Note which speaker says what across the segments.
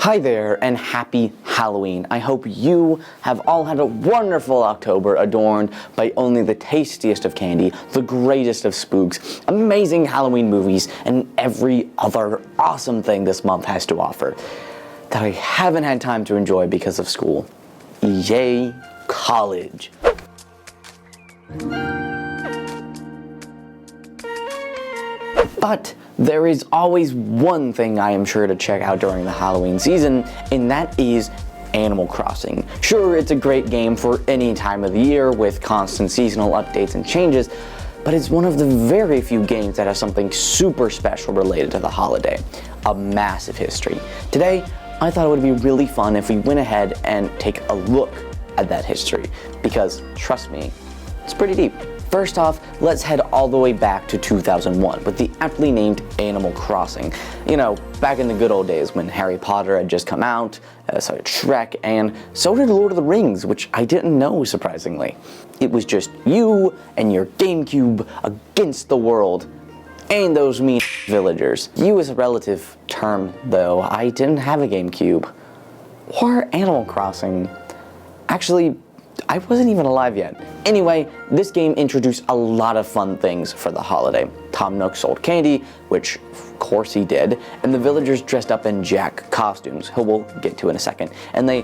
Speaker 1: Hi there, and happy Halloween. I hope you have all had a wonderful October adorned by only the tastiest of candy, the greatest of spooks, amazing Halloween movies, and every other awesome thing this month has to offer that I haven't had time to enjoy because of school. Yay, college. But there is always one thing I am sure to check out during the Halloween season, and that is Animal Crossing. Sure, it's a great game for any time of the year with constant seasonal updates and changes, but it's one of the very few games that has something super special related to the holiday, a massive history. Today, I thought it would be really fun if we went ahead and take a look at that history, because trust me, it's pretty deep. First off, let's head all the way back to 2001 with the aptly named Animal Crossing. You know, back in the good old days when Harry Potter had just come out, so did Shrek, and so did Lord of the Rings, which I didn't know, surprisingly. It was just you and your GameCube against the world, and those mean villagers. You is a relative term, though. I didn't have a GameCube. Or Animal Crossing. Actually, I wasn't even alive yet. Anyway, this game introduced a lot of fun things for the holiday. Tom Nook sold candy, which of course he did, and the villagers dressed up in Jack costumes, who we'll get to in a second, and they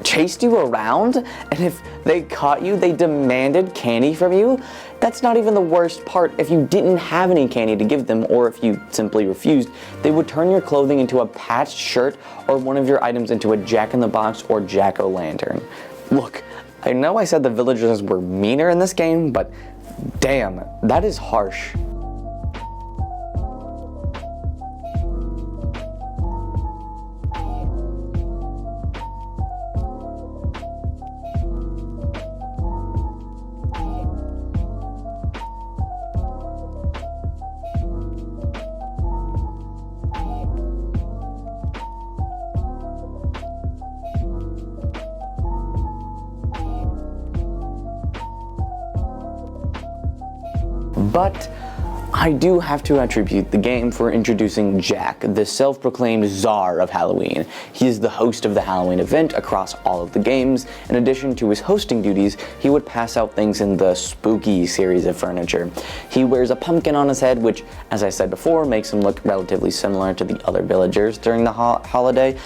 Speaker 1: chased you around, and if they caught you, they demanded candy from you. That's not even the worst part. If you didn't have any candy to give them, or if you simply refused, they would turn your clothing into a patched shirt or one of your items into a jack-in-the-box or jack-o'-lantern. Look, I know I said the villagers were meaner in this game, but damn, that is harsh. But I do have to attribute the game for introducing Jack, the self-proclaimed czar of Halloween. He is the host of the Halloween event across all of the games. In addition to his hosting duties, he would pass out things in the spooky series of furniture. He wears a pumpkin on his head, which, as I said before, makes him look relatively similar to the other villagers during the holiday.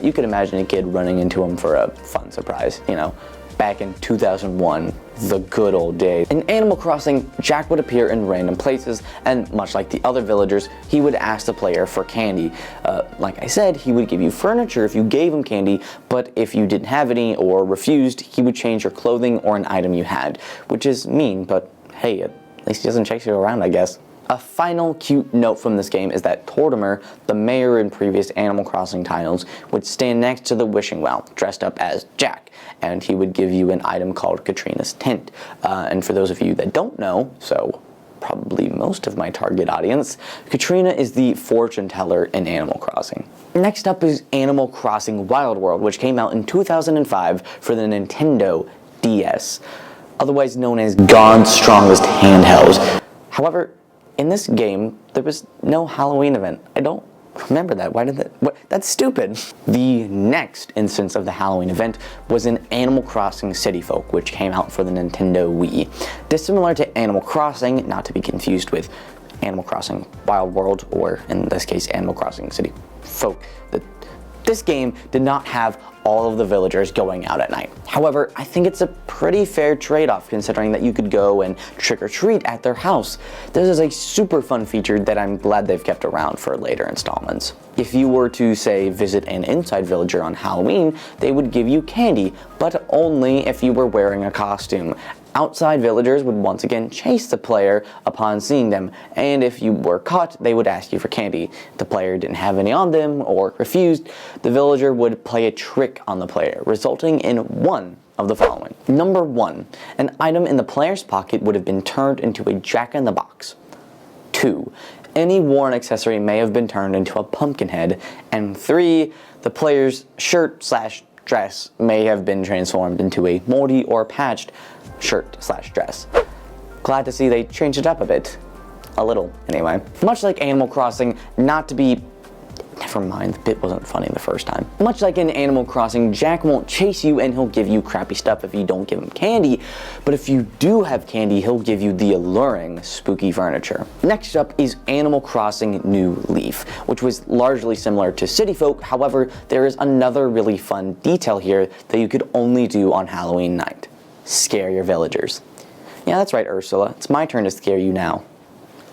Speaker 1: You could imagine a kid running into him for a fun surprise, you know. Back in 2001, the good old days. In Animal Crossing, Jack would appear in random places, and much like the other villagers, he would ask the player for candy. Like I said, he would give you furniture if you gave him candy, but if you didn't have any or refused, he would change your clothing or an item you had, which is mean, but hey, at least he doesn't chase you around, I guess. A final cute note from this game is that Tortimer, the mayor in previous Animal Crossing titles, would stand next to the wishing well, dressed up as Jack, and he would give you an item called Katrina's Tint. And for those of you that don't know, so probably most of my target audience, Katrina is the fortune teller in Animal Crossing. Next up is Animal Crossing Wild World, which came out in 2005 for the Nintendo DS, otherwise known as God's Strongest Handhelds. However, in this game, there was no Halloween event. I don't remember that. Why did that? What? That's stupid. The next instance of the Halloween event was in Animal Crossing City Folk, which came out for the Nintendo Wii. Dissimilar to Animal Crossing, not to be confused with Animal Crossing Wild World, or in this case, Animal Crossing City Folk. This game did not have all of the villagers going out at night. However, I think it's a pretty fair trade-off considering that you could go and trick-or-treat at their house. This is a super fun feature that I'm glad they've kept around for later installments. If you were to, say, visit an inside villager on Halloween, they would give you candy, but only if you were wearing a costume. Outside villagers would once again chase the player upon seeing them, and if you were caught, they would ask you for candy. If the player didn't have any on them or refused, the villager would play a trick on the player, resulting in one of the following. Number 1, an item in the player's pocket would have been turned into a jack-in-the-box. 2, any worn accessory may have been turned into a pumpkin head. And 3, the player's shirt/dress may have been transformed into a moldy or patched shirt/dress. Glad to see they changed it up a bit. A little, anyway. Much like Animal Crossing, not to be Never mind, the bit wasn't funny the first time. Much like in Animal Crossing, Jack won't chase you and he'll give you crappy stuff if you don't give him candy, but if you do have candy, he'll give you the alluring spooky furniture. Next up is Animal Crossing New Leaf, which was largely similar to City Folk. However, there is another really fun detail here that you could only do on Halloween night. Scare your villagers. Yeah, that's right, Ursula. It's my turn to scare you now.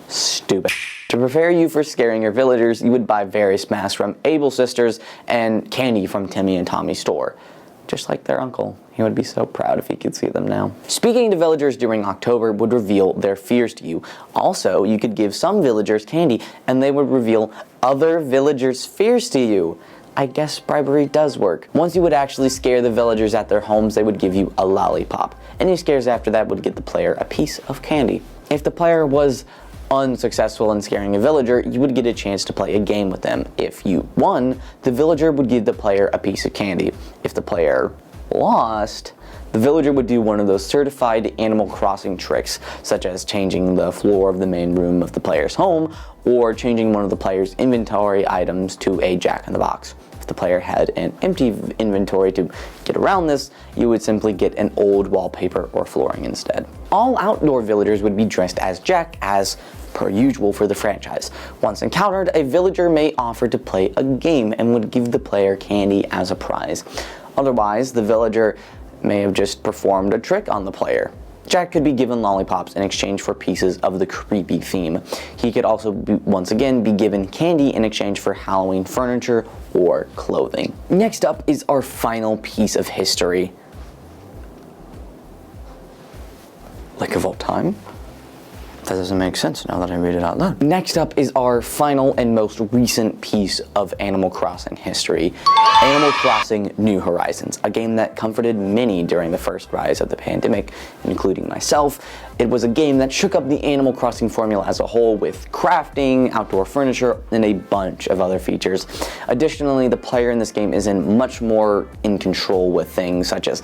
Speaker 1: Stupid. To prepare you for scaring your villagers, you would buy various masks from Able Sisters and candy from Timmy and Tommy's store. Just like their uncle. He would be so proud if he could see them now. Speaking to villagers during October would reveal their fears to you. Also, you could give some villagers candy and they would reveal other villagers' fears to you. I guess bribery does work. Once you would actually scare the villagers at their homes, they would give you a lollipop. Any scares after that would get the player a piece of candy. If the player was unsuccessful in scaring a villager, you would get a chance to play a game with them. If you won, the villager would give the player a piece of candy. If the player lost, the villager would do one of those certified Animal Crossing tricks, such as changing the floor of the main room of the player's home, or changing one of the player's inventory items to a Jack-in-the-Box. If the player had an empty inventory to get around this, you would simply get an old wallpaper or flooring instead. All outdoor villagers would be dressed as Jack, as per usual for the franchise. Once encountered, a villager may offer to play a game and would give the player candy as a prize. Otherwise, the villager may have just performed a trick on the player. Jack could be given lollipops in exchange for pieces of the creepy theme. He could also once again be given candy in exchange for Halloween furniture or clothing. Next up is our final piece of history. Like of all time? That doesn't make sense now that I read it out loud. Next up is our final and most recent piece of Animal Crossing history. Animal Crossing New Horizons, a game that comforted many during the first rise of the pandemic, including myself. It was a game that shook up the Animal Crossing formula as a whole with crafting, outdoor furniture, and a bunch of other features. Additionally, the player in this game is much more in control with things such as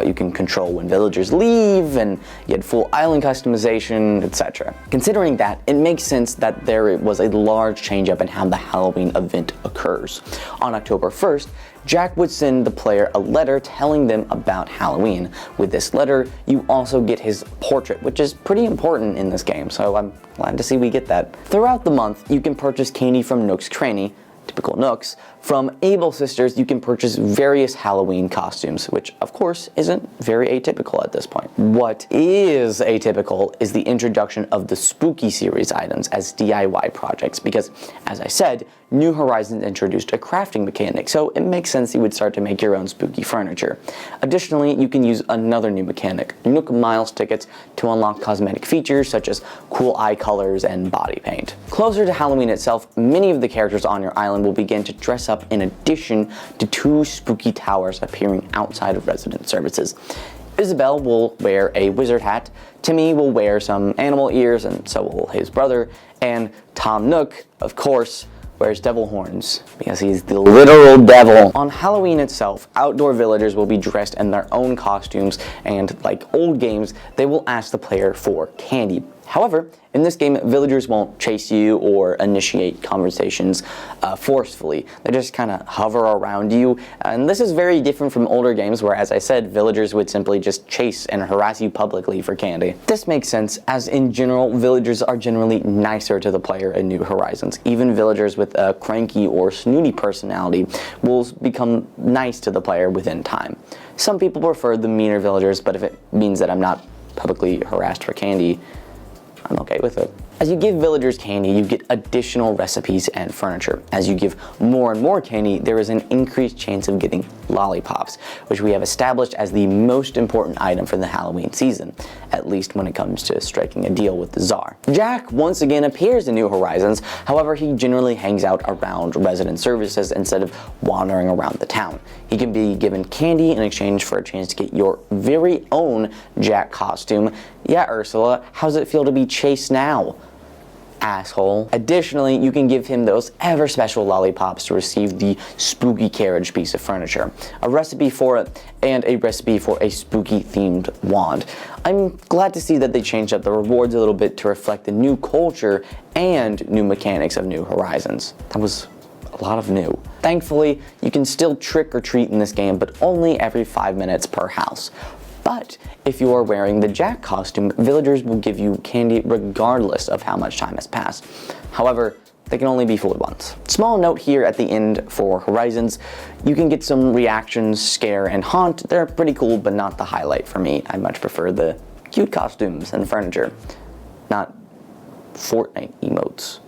Speaker 1: you can control when villagers leave, and you had full island customization, etc. Considering that, it makes sense that there was a large change up in how the Halloween event occurs. On October 1st, Jack would send the player a letter telling them about Halloween. With this letter, you also get his portrait, which is pretty important in this game, so I'm glad to see we get that. Throughout the month, you can purchase candy from Nook's Cranny, typical Nooks. From Able Sisters, you can purchase various Halloween costumes, which of course isn't very atypical at this point. What is atypical is the introduction of the Spooky series items as DIY projects, because as I said, New Horizons introduced a crafting mechanic, so it makes sense you would start to make your own spooky furniture. Additionally, you can use another new mechanic, Nook Miles tickets, to unlock cosmetic features such as cool eye colors and body paint. Closer to Halloween itself, many of the characters on your island will begin to dress up in addition to two spooky towers appearing outside of resident services. Isabelle will wear a wizard hat, Timmy will wear some animal ears, and so will his brother, and Tom Nook, of course, wears devil horns, because he's the literal devil. On Halloween itself, outdoor villagers will be dressed in their own costumes, and like old games, they will ask the player for candy. However, in this game, villagers won't chase you or initiate conversations forcefully. They just kind of hover around you, and this is very different from older games where, as I said, villagers would simply just chase and harass you publicly for candy. This makes sense, as in general, villagers are generally nicer to the player in New Horizons. Even villagers with a cranky or snooty personality will become nice to the player within time. Some people prefer the meaner villagers, but if it means that I'm not publicly harassed for candy, I'm okay with it. As you give villagers candy, you get additional recipes and furniture. As you give more and more candy, there is an increased chance of getting lollipops, which we have established as the most important item for the Halloween season, at least when it comes to striking a deal with the Tsar. Jack once again appears in New Horizons, however he generally hangs out around resident services instead of wandering around the town. He can be given candy in exchange for a chance to get your very own Jack costume. Yeah, Ursula, how's it feel to be chased now? Asshole. Additionally, you can give him those ever special lollipops to receive the spooky carriage piece of furniture, a recipe for it, and a recipe for a spooky themed wand. I'm glad to see that they changed up the rewards a little bit to reflect the new culture and new mechanics of New Horizons. That was a a lot of new. Thankfully, you can still trick or treat in this game, but only every 5 minutes per house. But if you are wearing the Jack costume, villagers will give you candy regardless of how much time has passed. However, they can only be fooled once. Small note here at the end for Horizons, you can get some reactions, scare, and haunt. They're pretty cool, but not the highlight for me. I much prefer the cute costumes and furniture, not Fortnite emotes.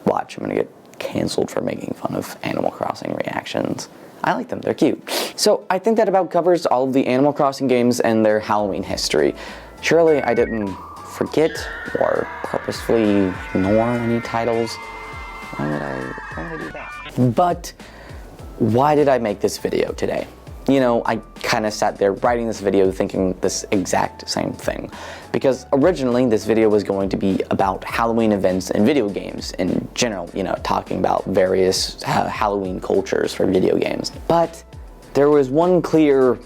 Speaker 1: Watch, I'm gonna get canceled for making fun of Animal Crossing reactions. I like them, they're cute. So I think that about covers all of the Animal Crossing games and their Halloween history. Surely I didn't forget or purposefully ignore any titles. Why would I do that? But why did I make this video today? You know, I kind of sat there writing this video thinking this exact same thing. Because originally this video was going to be about Halloween events and video games in general, you know, talking about various Halloween cultures for video games. But there was one clear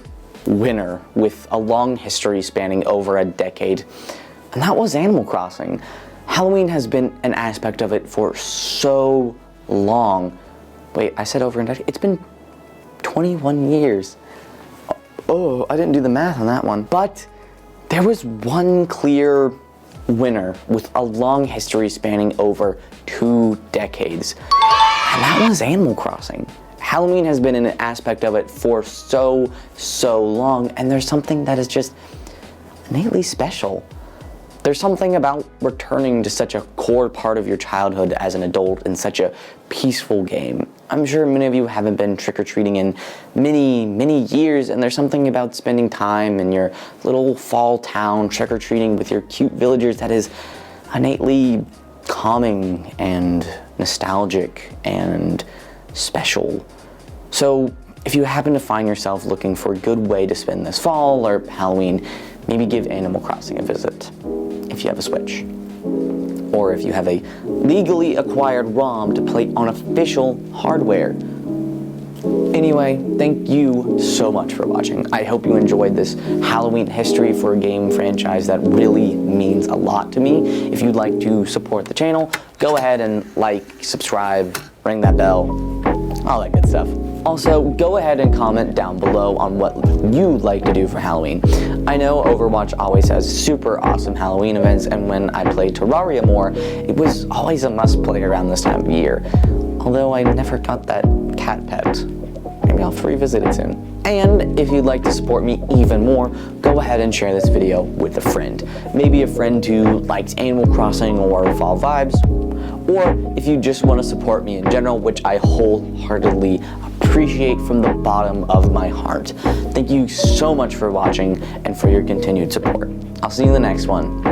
Speaker 1: winner with a long history spanning over a decade, and that was Animal Crossing. Halloween has been an aspect of it for so long. Wait, I said over a decade? It's been 21 years. Oh, I didn't do the math on that one. But there was one clear winner with a long history spanning over 2 decades, and that was Animal Crossing. Halloween has been an aspect of it for so long, and there's something that is just innately special. There's something about returning to such a core part of your childhood as an adult in such a peaceful game. I'm sure many of you haven't been trick-or-treating in many years, and there's something about spending time in your little fall town trick-or-treating with your cute villagers that is innately calming and nostalgic and special. So if you happen to find yourself looking for a good way to spend this fall or Halloween, maybe give Animal Crossing a visit if you have a Switch. Or if you have a legally acquired ROM to play on official hardware. Anyway, thank you so much for watching. I hope you enjoyed this Halloween history for a game franchise that really means a lot to me. If you'd like to support the channel, go ahead and like, subscribe, ring that bell, all that good stuff. Also, go ahead and comment down below on what you'd like to do for Halloween. I know Overwatch always has super awesome Halloween events, and when I played Terraria more, it was always a must play around this time of year. Although I never got that cat pet. Maybe I'll have to revisit it soon. And if you'd like to support me even more, go ahead and share this video with a friend. Maybe a friend who likes Animal Crossing or Fall Vibes. Or if you just want to support me in general, which I wholeheartedly appreciate from the bottom of my heart. Thank you so much for watching and for your continued support. I'll see you in the next one.